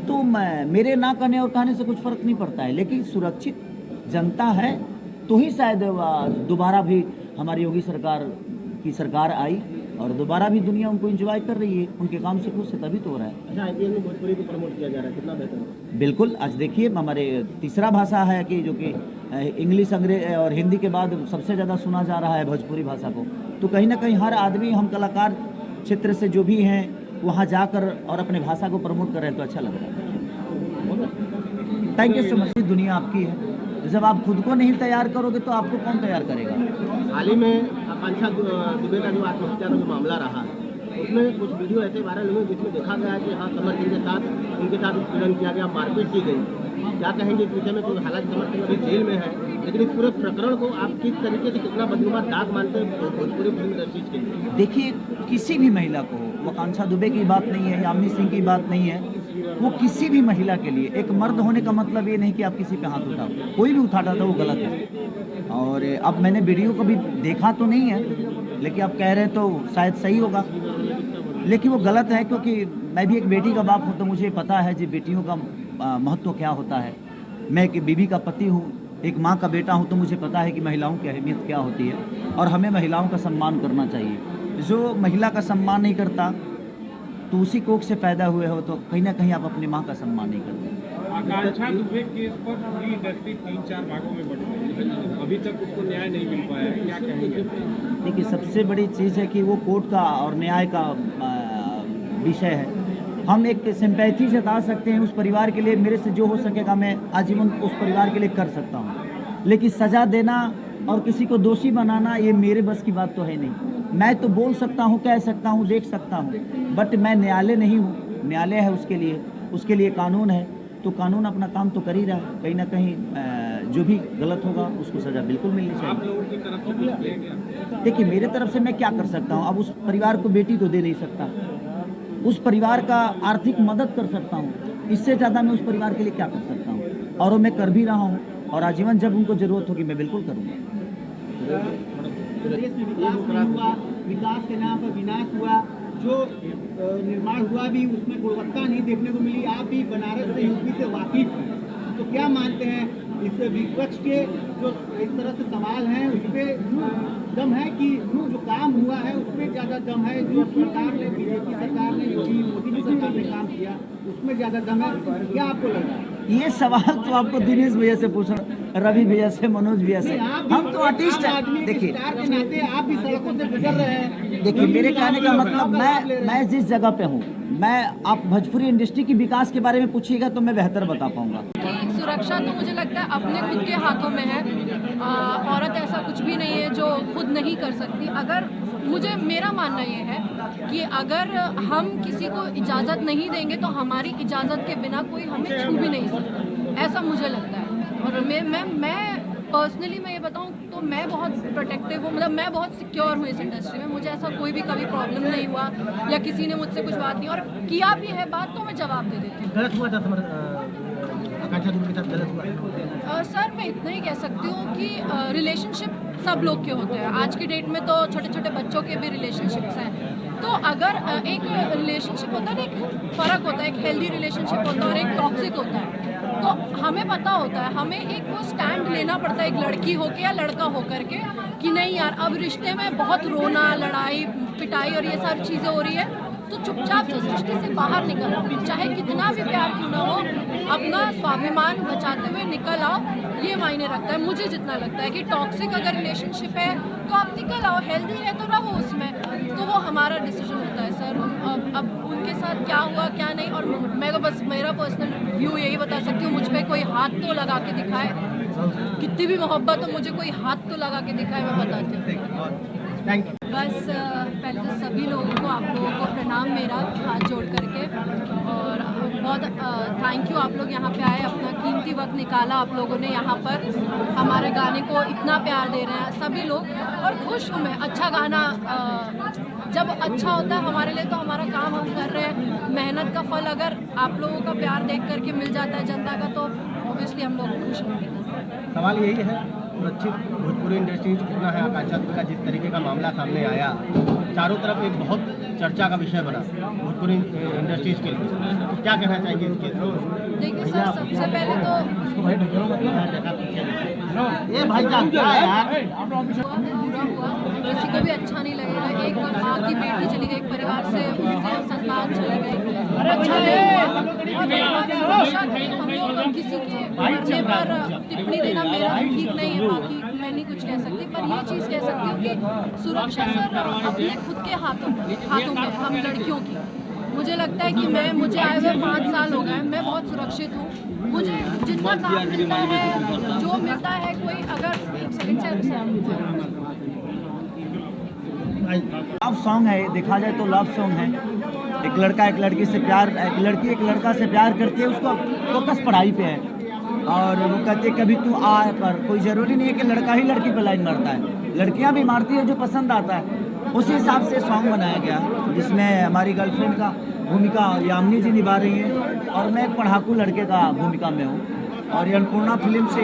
तो मेरे ना कहने और कहने से कुछ फ़र्क नहीं पड़ता है, लेकिन सुरक्षित जनता है तो ही शायद दोबारा भी हमारी योगी सरकार की सरकार आई और दोबारा भी दुनिया उनको एंजॉय कर रही है, उनके काम से खुश है, तभी तो हो रहा है। अच्छा, आईपीएल में भोजपुरी को प्रमोट किया जा रहा है, कितना बेहतर है। बिल्कुल, आज देखिए हमारे तीसरा भाषा है कि जो कि इंग्लिश, अंग्रेज और हिंदी के बाद सबसे ज़्यादा सुना जा रहा है भोजपुरी भाषा को। तो कहीं ना कहीं हर आदमी, हम कलाकार क्षेत्र से जो भी हैं, वहाँ जाकर और अपने भाषा को प्रमोट कर रहे हैं, तो अच्छा लग रहा है। Thank you so much. दुनिया आपकी है, जब आप खुद को नहीं तैयार करोगे तो आपको कौन तैयार करेगा। हाल ही में आकांक्षा दुबे का जो आत्महत्या का जो मामला रहा, उसमें कुछ वीडियो ऐसे वायरल हुए जिसमें देखा गया कि हाँ, समर सिंह के साथ उनके साथ उत्पीड़न किया गया, मारपीट की गई। क्या कहेंगे इस विषय में? तो हालांकि समर सिंह अभी जेल में है, लेकिन इस पूरे प्रकरण को आप किस तरीके से, कितना बदनुमा दाग मानते हैं भोजपुरी फिल्म इंडस्ट्री के लिए? देखिए, किसी भी महिला को, वो आकांक्षा दुबे की बात नहीं है, यामिनी सिंह की बात नहीं है, वो किसी भी महिला के लिए, एक मर्द होने का मतलब ये नहीं कि आप किसी पे हाथ उठाओ, कोई भी उठाता था वो गलत है। और अब मैंने वीडियो को भी देखा तो नहीं है, लेकिन आप कह रहे हैं तो शायद सही होगा, लेकिन वो गलत है, क्योंकि मैं भी एक बेटी का बाप हूँ, तो मुझे पता है जी बेटियों का महत्व क्या होता है। मैं एक बीवी का पति हूँ, एक माँ का बेटा हूँ, तो मुझे पता है कि महिलाओं की अहमियत क्या होती है और हमें महिलाओं का सम्मान करना चाहिए। जो महिला का सम्मान नहीं करता तो उसी कोख से पैदा हुए हो, तो कहीं ना कहीं आप अपनी माँ का सम्मान नहीं करते। आकांक्षा दुबे केस पर पूरी इंडस्ट्री 3-4 भागों में बट गई है, अभी तक उसको न्याय नहीं मिल पाया है, क्या कहेंगे? देखिए, सबसे बड़ी चीज़ है कि वो कोर्ट का और न्याय का विषय है। हम एक सिंपैथी जता सकते हैं उस परिवार के लिए, मेरे से जो हो सकेगा मैं आजीवन उस परिवार के लिए कर सकता हूँ, लेकिन सज़ा देना और किसी को दोषी बनाना ये मेरे बस की बात तो है नहीं। मैं तो बोल सकता हूँ, कह सकता हूँ, देख सकता हूँ, बट मैं न्यायालय नहीं हूँ। न्यायालय है उसके लिए कानून है, तो कानून अपना काम तो कर ही रहा है। कहीं ना कहीं जो भी गलत होगा उसको सज़ा बिल्कुल मिलनी आप चाहिए। लोगों की तरफ से कुछ किया गया? देखिए, मेरे तरफ से मैं क्या कर सकता हूँ, अब उस परिवार को बेटी तो दे नहीं सकता, उस परिवार का आर्थिक मदद कर सकता हूँ, इससे ज़्यादा मैं उस परिवार के लिए क्या कर सकता हूँ, और वो मैं कर भी रहा हूँ, और आजीवन जब उनको ज़रूरत होगी मैं बिल्कुल करूँगा। विकास के नाम पर विनाश हुआ, जो निर्माण हुआ भी उसमें गुणवत्ता नहीं देखने को मिली। आप भी बनारस से, यूपी से वाकिफ हैं, तो क्या मानते हैं इस विपक्ष के जो इस तरह से सवाल हैं उस पर दम है कि जो काम हुआ है उसमें ज़्यादा दम है, जो सरकार ने, बीजेपी सरकार ने, योगी मोदी की सरकार ने काम किया उसमें ज़्यादा दम है? क्या आपको लग रहा है? ये सवाल तो आपको दिनेश भैया से पूछना, रवि भैया से, मनोज भैया से। हम तो आर्टिस्ट हैं। देखिए स्टार के नाते आप भी सड़कों से गुजर रहे हैं। देखिए, मेरे कहने का मतलब, मैं जिस जगह पे हूँ, मैं, आप भोजपुरी इंडस्ट्री की विकास के बारे में पूछिएगा तो मैं बेहतर बता पाऊंगा। कि सुरक्षा तो मुझे लगता है अपने खुद के हाथों में है। औरत ऐसा कुछ भी नहीं है जो खुद नहीं कर सकती। अगर मेरा मानना ये है कि अगर हम किसी को इजाज़त नहीं देंगे तो हमारी इजाज़त के बिना कोई हमें छू भी नहीं सकता, ऐसा मुझे लगता है। और मैं पर्सनली मैं ये बताऊँ तो मैं बहुत प्रोटेक्टिव हूँ, मतलब मैं बहुत सिक्योर हूँ इस इंडस्ट्री में। मुझे ऐसा कोई भी कभी प्रॉब्लम नहीं हुआ या किसी ने मुझसे कुछ बात नहीं, और किया भी है बात तो मैं जवाब दे देती हूँ। गलत हुआ था आकांक्षा दुबे के साथ, गलत हुआ? सर, मैं इतना ही कह सकती हूँ कि रिलेशनशिप सब लोग के होते हैं। आज की डेट में तो छोटे छोटे बच्चों के भी रिलेशनशिप्स हैं। तो अगर एक रिलेशनशिप होता है ना, एक फ़र्क होता है, एक हेल्दी रिलेशनशिप होता है और एक टॉक्सिक होता है। तो हमें पता होता है, हमें एक वो स्टैंड लेना पड़ता है, एक लड़की होके या लड़का होकर के, कि नहीं यार, अब रिश्ते में बहुत रोना, लड़ाई पिटाई और ये सारी चीज़ें हो रही है, तो चुपचाप से उस रिश्ते से बाहर निकल आओ। चाहे कितना भी प्यार क्यों ना हो, अपना स्वाभिमान बचाते हुए निकल आओ। ये मायने रखता है मुझे जितना लगता है कि टॉक्सिक अगर रिलेशनशिप है तो आप निकल आओ, हेल्दी है तो रहो उसमें। तो वो हमारा डिसीजन होता है सर। अब उनके साथ क्या हुआ क्या नहीं, और मैं तो बस मेरा पर्सनल व्यू यही बता सकती हूँ। मुझ पर कोई हाथ तो लगा के दिखाए, कितनी भी मोहब्बत हो, मुझे कोई हाथ तो लगा के दिखाए, मैं बताती हूँ। बस पहले तो सभी लोगों को, आप लोगों को प्रणाम मेरा हाथ जोड़ करके, और बहुत थैंक यू, आप लोग यहाँ पे आए, अपना कीमती वक्त निकाला आप लोगों ने यहाँ पर, हमारे गाने को इतना प्यार दे रहे हैं सभी लोग, और खुश हूँ मैं। अच्छा गाना जब अच्छा होता है हमारे लिए, तो हमारा काम हम कर रहे हैं, मेहनत का फल अगर आप लोगों का प्यार देख करके मिल जाता है जनता का, तो ऑब्वियसली हम लोग खुश होंगे। सवाल यही है सुरक्षित भोजपुरी इंडस्ट्री कितना है आकांक्षा दुबे का जिस तरीके का मामला सामने आया, चारों तरफ एक बहुत चर्चा का विषय बना भोजपुरी इंडस्ट्रीज के लिए, तो क्या कहना चाहेंगे इसके? देखिए सर, सबसे पहले तो ये भाई साहब क्या है यार? बुरा हुआ, किसी को भी अच्छा नहीं लगेगा। एक माँ की बेटी चली गई, एक परिवार से उसकी संतान चली गई, अच्छा नहीं हुआ। और एक बात सुरक्षा की, हम लोग किसी के मरने पर टिप्पणी देना मेरा भी ठीक नहीं है, बाकी मैं नहीं कुछ कह सकती, पर ये चीज़ कह सकती हूँ कि सुरक्षा सर अपने खुद के हाथों में हम लड़कियों की। मुझे लगता है कि मुझे आए हुए 5 साल हो गए, मैं बहुत सुरक्षित हूँ। मुझे जितना काम मिलता है, जो मिलता है, कोई अगर एक सेकंड से लव सॉन्ग है, देखा जाए तो लव सॉन्ग है। एक लड़का एक लड़की से प्यार, एक लड़की एक लड़का से प्यार करती है, उसको फोकस पढ़ाई पे है और वो कहते हैं कभी तू आ, पर कोई ज़रूरी नहीं है कि लड़का ही लड़की पे लाइन मारता है, लड़कियां भी मारती है जो पसंद आता है। उसी हिसाब से सॉन्ग बनाया गया जिसमें हमारी गर्लफ्रेंड का भूमिका यामिनी जी निभा रही हैं और मैं एक पढ़ाकू लड़के का भूमिका में हूँ। और ये अन्नपूर्णा फिल्म से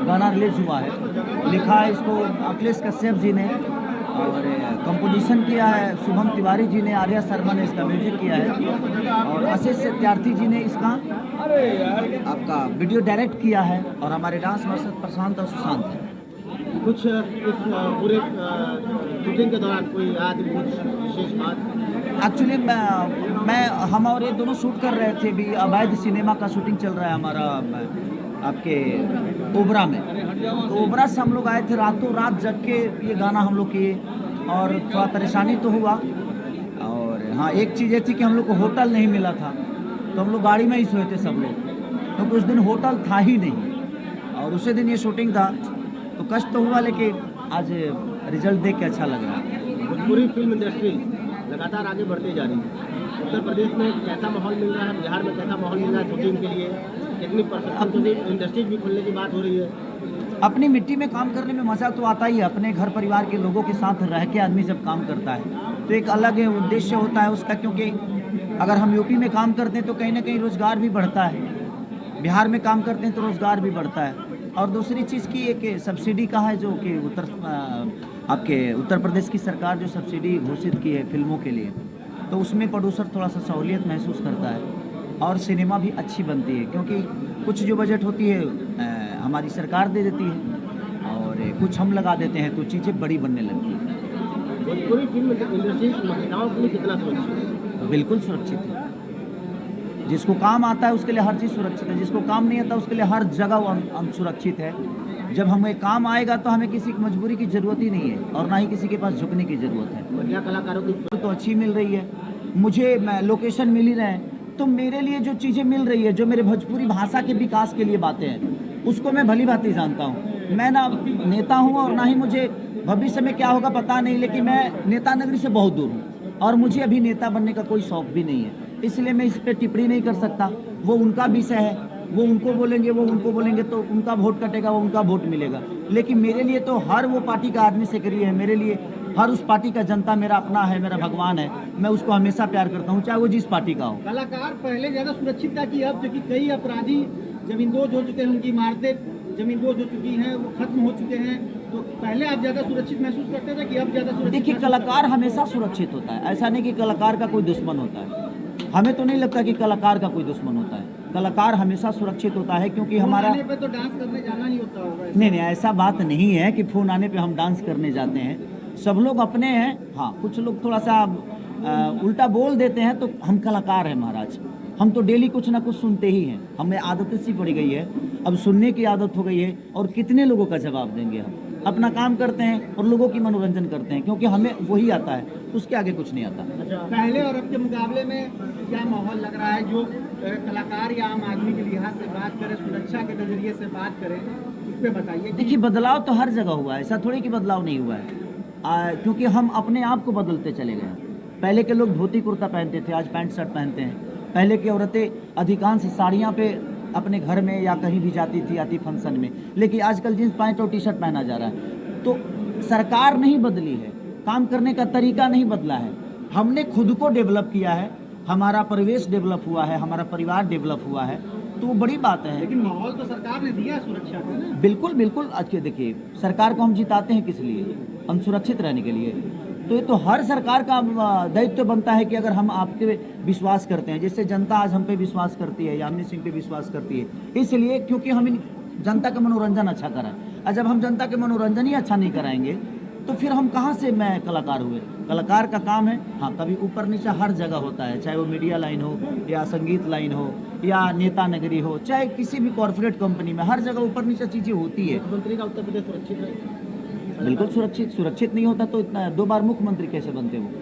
गाना रिलीज हुआ है, लिखा है इसको अखिलेश कश्यप जी ने और कंपोजिशन किया है शुभम तिवारी जी ने, आर्या शर्मा ने इसका म्यूजिक किया है और आशीष सत्यार्थी जी ने इसका आपका वीडियो डायरेक्ट किया है और हमारे डांस मास्टर प्रशांत और सुशांत है। कुछ इस पूरे शूटिंग के दौरान कोई याद, कुछ विशेष बात? एक्चुअली मैं हम और ये दोनों शूट कर रहे थे, भी अवैध सिनेमा का शूटिंग चल रहा है हमारा आपके ओबरा में। तो ओबरा से हम लोग आए थे, रातों रात जग के ये गाना हम लोग किए और थोड़ा परेशानी तो हुआ। और हाँ, एक चीज़ ये थी कि हम लोग को होटल नहीं मिला था, तो हम लोग गाड़ी में ही सोए थे सब लोग, क्योंकि उस दिन होटल था ही नहीं और उसी दिन ये शूटिंग था। तो कष्ट तो हुआ, लेकिन आज रिजल्ट देख के अच्छा लग रहा है। भोजपुरी फिल्म इंडस्ट्री लगातार आगे बढ़ती जा रही है। उत्तर प्रदेश में कैसा माहौल मिल रहा है, बिहार में कैसा माहौल मिल रहा है शूटिंग के लिए? कितनी परसेंट इंडस्ट्रीज भी खुलने की बात हो रही है? अपनी मिट्टी में काम करने में मज़ा तो आता ही है। अपने घर परिवार के लोगों के साथ रह के आदमी जब काम करता है तो एक अलग उद्देश्य होता है उसका, क्योंकि अगर हम यूपी में काम करते हैं तो कहीं ना कहीं रोज़गार भी बढ़ता है, बिहार में काम करते हैं तो रोज़गार भी बढ़ता है। और दूसरी चीज़ की एक सब्सिडी का है, जो कि आपके उत्तर प्रदेश की सरकार जो सब्सिडी घोषित की है फिल्मों के लिए, तो उसमें प्रोड्यूसर थोड़ा सा सहूलियत महसूस करता है और सिनेमा भी अच्छी बनती है, क्योंकि कुछ जो बजट होती है हमारी सरकार दे देती है और कुछ हम लगा देते हैं, तो चीज़ें बड़ी बनने लगती हैं। भोजपुरी फिल्म इंडस्ट्री महिलाओं के लिए कितना सुरक्षित है? बिल्कुल सुरक्षित है। जिसको काम आता है उसके लिए हर चीज़ सुरक्षित है, जिसको काम नहीं आता उसके लिए हर जगह वो सुरक्षित है। जब हमें काम आएगा तो हमें किसी की मजबूरी की ज़रूरत ही नहीं है और ना ही किसी के पास झुकने की ज़रूरत है। महिला कलाकारों की तो अच्छी मिल रही है, मुझे लोकेशन मिल ही रहे हैं, तो मेरे लिए जो चीज़ें मिल रही है, जो मेरे भोजपुरी भाषा के विकास के लिए बातें हैं, उसको मैं भली भांति जानता हूँ। मैं ना नेता हूँ और ना ही मुझे भविष्य में क्या होगा पता नहीं, लेकिन मैं नेता नगरी से बहुत दूर हूँ और मुझे अभी नेता बनने का कोई शौक भी नहीं है, इसलिए मैं इस पर टिप्पणी नहीं कर सकता। वो उनका विषय है, वो उनको बोलेंगे तो उनका वोट कटेगा, वो उनका वोट मिलेगा। लेकिन मेरे लिए तो हर वो पार्टी का आदमी सक्रिय है, मेरे लिए हर उस पार्टी का जनता मेरा अपना है, मेरा भगवान है, मैं उसको हमेशा प्यार करता हूँ, चाहे वो जिस पार्टी का हो। कलाकार पहले ज़्यादा सुरक्षित था कि अब, जो कि कई अपराधी जमींदोज हो चुके हैं, उनकी इमारतें जमींदोज हो चुकी हैं, वो खत्म हो चुके हैं, तो पहले आप ज़्यादा सुरक्षित महसूस करते थे कि अब ज़्यादा सुरक्षित? देखिए, कलाकार हमेशा सुरक्षित होता है, ऐसा नहीं कि कलाकार का कोई दुश्मन होता है। हमें तो नहीं लगता कि कलाकार का कोई दुश्मन होता है, कलाकार हमेशा सुरक्षित होता है, क्योंकि हमारा आने पे तो डांस करने जाना ही होता होगा। नहीं, ऐसा बात नहीं है कि फ़ोन आने पे हम डांस करने जाते हैं, सब लोग अपने हैं। हाँ, कुछ लोग थोड़ा सा उल्टा बोल देते हैं, तो हम कलाकार हैं महाराज, हम तो डेली कुछ ना कुछ सुनते ही हैं, हमें आदत सी पड़ी गई है, अब सुनने की आदत हो गई है। और कितने लोगों का जवाब देंगे? हम अपना काम करते हैं और लोगों की मनोरंजन करते हैं, क्योंकि हमें वही आता है, उसके आगे कुछ नहीं आता। पहले और अब के मुकाबले में क्या माहौल लग रहा है? जो कलाकार या आम आदमी के लिहाज से बात करें, सुरक्षा के नज़रिए से बात करें, इस पे बताइए। देखिए, बदलाव तो हर जगह हुआ है, ऐसा थोड़ी कि बदलाव नहीं हुआ है, क्योंकि हम अपने आप को बदलते चले गए। पहले के लोग धोती कुर्ता पहनते थे, आज पैंट शर्ट पहनते हैं। पहले की औरतें अधिकांश साड़ियाँ पे अपने घर में या कहीं भी जाती थी, आती फंक्शन में, लेकिन आजकल जींस पैंट और टी शर्ट पहना जा रहा है। तो सरकार नहीं बदली है, काम करने का तरीका नहीं बदला है, हमने खुद को डेवलप किया है, हमारा परिवेश डेवलप हुआ है, हमारा परिवार डेवलप हुआ है, तो वो बड़ी बात है। लेकिन माहौल तो सरकार ने दिया सुरक्षा का ना। बिल्कुल बिल्कुल। आज के देखिए, सरकार को हम जिताते हैं किस लिए? हम सुरक्षित रहने के लिए। तो ये तो हर सरकार का दायित्व बनता है कि अगर हम आप पे विश्वास करते हैं, जैसे जनता आज हम पे विश्वास करती है, यामिनी सिंह पे विश्वास करती है, इसलिए क्योंकि हम इन जनता का मनोरंजन अच्छा कराएं। और जब हम जनता के मनोरंजन ही अच्छा नहीं कराएंगे तो फिर हम कहाँ से मैं कलाकार हुए? कलाकार का काम है, हाँ, कभी ऊपर नीचे हर जगह होता है, चाहे वो मीडिया लाइन हो या संगीत लाइन हो या नेता नगरी हो, चाहे किसी भी कॉर्पोरेट कंपनी में, हर जगह ऊपर नीचे चीज़ें होती है। मुख्यमंत्री का उत्तर प्रदेश सुरक्षित है? बिल्कुल सुरक्षित नहीं होता तो इतना 2 बार मुख्यमंत्री कैसे बनते वो?